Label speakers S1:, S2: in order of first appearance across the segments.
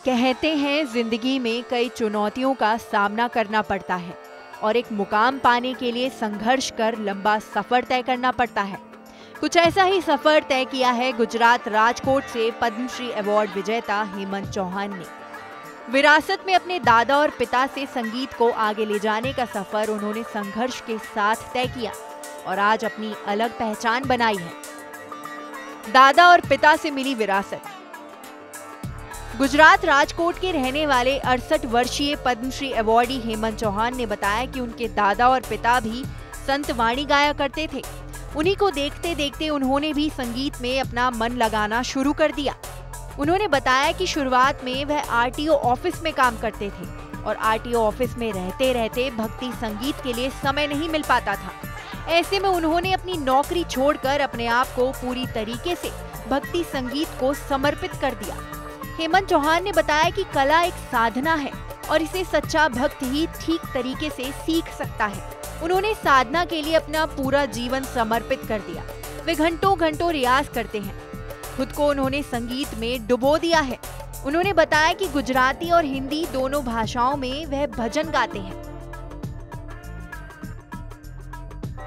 S1: कहते हैं जिंदगी में कई चुनौतियों का सामना करना पड़ता है और एक मुकाम पाने के लिए संघर्ष कर लंबा सफर तय करना पड़ता है। कुछ ऐसा ही सफर तय किया है गुजरात राजकोट से पद्मश्री अवार्ड विजेता हेमंत चौहान ने। विरासत में अपने दादा और पिता से संगीत को आगे ले जाने का सफर उन्होंने संघर्ष के साथ तय किया और आज अपनी अलग पहचान बनाई है। दादा और पिता से मिली विरासत। गुजरात राजकोट के रहने वाले 68 वर्षीय पद्मश्री अवार्डी हेमंत चौहान ने बताया कि उनके दादा और पिता भी संत वाणी गाया करते थे। उन्हीं को देखते देखते उन्होंने भी संगीत में अपना मन लगाना शुरू कर दिया। उन्होंने बताया कि शुरुआत में वह आरटीओ ऑफिस में काम करते थे और आरटीओ ऑफिस में रहते रहते भक्ति संगीत के लिए समय नहीं मिल पाता था। ऐसे में उन्होंने अपनी नौकरी छोड़कर अपने आप को पूरी तरीके से भक्ति संगीत को समर्पित कर दिया। हेमंत चौहान ने बताया कि कला एक साधना है और इसे सच्चा भक्त ही ठीक तरीके से सीख सकता है। उन्होंने साधना के लिए अपना पूरा जीवन समर्पित कर दिया। वे घंटों घंटों रियाज करते हैं। खुद को उन्होंने संगीत में डुबो दिया है। उन्होंने बताया कि गुजराती और हिंदी दोनों भाषाओं में वह भजन गाते हैं।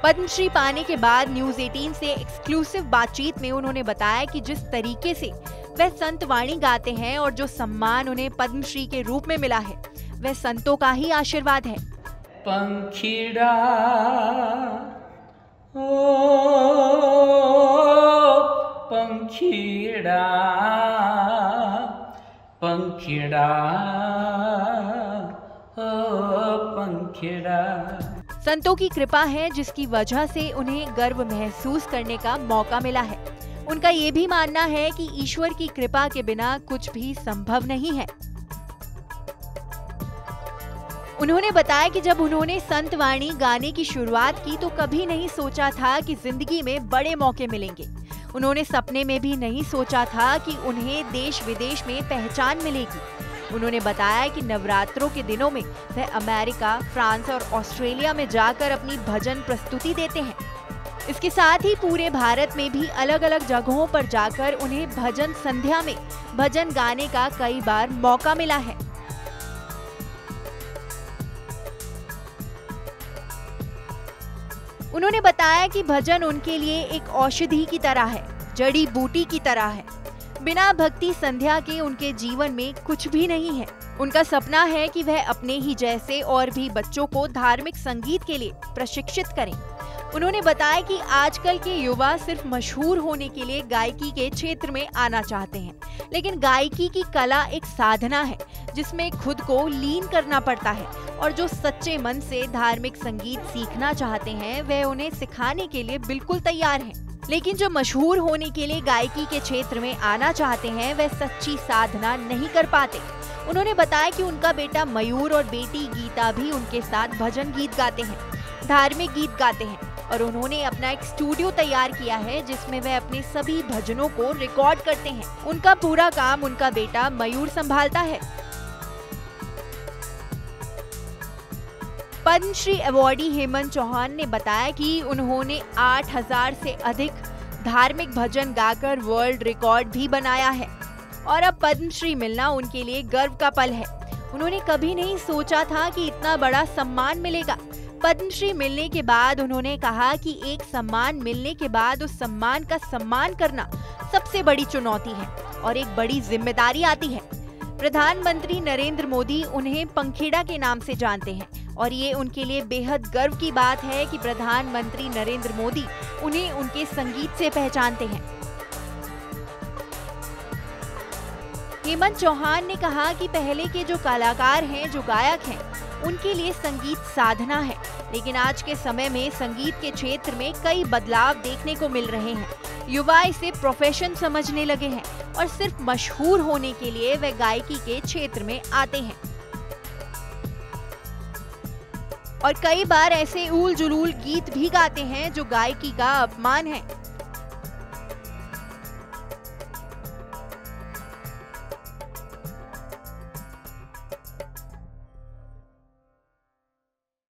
S1: पद्मश्री पाने के बाद न्यूज 18 से एक्सक्लूसिव बातचीत में उन्होंने बताया कि जिस तरीके से वह संत वाणी गाते हैं और जो सम्मान उन्हें पद्मश्री के रूप में मिला है वह संतों का ही आशीर्वाद है।
S2: पंखीड़ा ओ पंखीड़ा पंखीड़ा ओ पंखीड़ा।
S1: संतों की कृपा है जिसकी वजह से उन्हें गर्व महसूस करने का मौका मिला है। उनका ये भी मानना है कि ईश्वर की कृपा के बिना कुछ भी संभव नहीं है। उन्होंने बताया कि जब उन्होंने संत वाणी गाने की शुरुआत की तो कभी नहीं सोचा था कि जिंदगी में बड़े मौके मिलेंगे। उन्होंने सपने में भी नहीं सोचा था कि उन्हें देश विदेश में पहचान मिलेगी। उन्होंने बताया कि नवरात्रों के दिनों में वह अमेरिका, फ्रांस और ऑस्ट्रेलिया में जाकर अपनी भजन प्रस्तुति देते हैं। इसके साथ ही पूरे भारत में भी अलग अलग जगहों पर जाकर उन्हें भजन संध्या में भजन गाने का कई बार मौका मिला है। उन्होंने बताया कि भजन उनके लिए एक औषधि की तरह है, जड़ी बूटी की तरह है। बिना भक्ति संध्या के उनके जीवन में कुछ भी नहीं है। उनका सपना है कि वह अपने ही जैसे और भी बच्चों को धार्मिक संगीत के लिए प्रशिक्षित करें। उन्होंने बताया कि आजकल के युवा सिर्फ मशहूर होने के लिए गायकी के क्षेत्र में आना चाहते हैं, लेकिन गायकी की कला एक साधना है जिसमें खुद को लीन करना पड़ता है और जो सच्चे मन से धार्मिक संगीत सीखना चाहते हैं वह उन्हें सिखाने के लिए बिल्कुल तैयार हैं। लेकिन जो मशहूर होने के लिए गायकी के क्षेत्र में आना चाहते हैं वह सच्ची साधना नहीं कर पाते। उन्होंने बताया कि उनका बेटा मयूर और बेटी गीता भी उनके साथ भजन गीत गाते हैं, धार्मिक गीत गाते हैं और उन्होंने अपना एक स्टूडियो तैयार किया है जिसमें वह अपने सभी भजनों को रिकॉर्ड करते हैं। उनका पूरा काम उनका बेटा मयूर संभालता है। पद्मश्री अवार्डी हेमंत चौहान ने बताया कि उन्होंने 8000 से अधिक धार्मिक भजन गाकर वर्ल्ड रिकॉर्ड भी बनाया है और अब पद्मश्री मिलना उनके लिए गर्व का पल है। उन्होंने कभी नहीं सोचा था कि इतना बड़ा सम्मान मिलेगा। पद्मश्री मिलने के बाद उन्होंने कहा कि एक सम्मान मिलने के बाद उस सम्मान का सम्मान करना सबसे बड़ी चुनौती है और एक बड़ी जिम्मेदारी आती है। प्रधानमंत्री नरेंद्र मोदी उन्हें पंखीड़ा के नाम से जानते हैं और ये उनके लिए बेहद गर्व की बात है कि प्रधानमंत्री नरेंद्र मोदी उन्हें उनके संगीत से पहचानते हैं। हेमंत चौहान ने कहा कि पहले के जो कलाकार हैं, जो गायक हैं, उनके लिए संगीत साधना है, लेकिन आज के समय में संगीत के क्षेत्र में कई बदलाव देखने को मिल रहे हैं। युवा इसे प्रोफेशन समझने लगे हैं और सिर्फ मशहूर होने के लिए वे गायकी के क्षेत्र में आते हैं और कई बार ऐसे ऊल जुलूल गीत भी गाते हैं जो गायकी का अपमान है।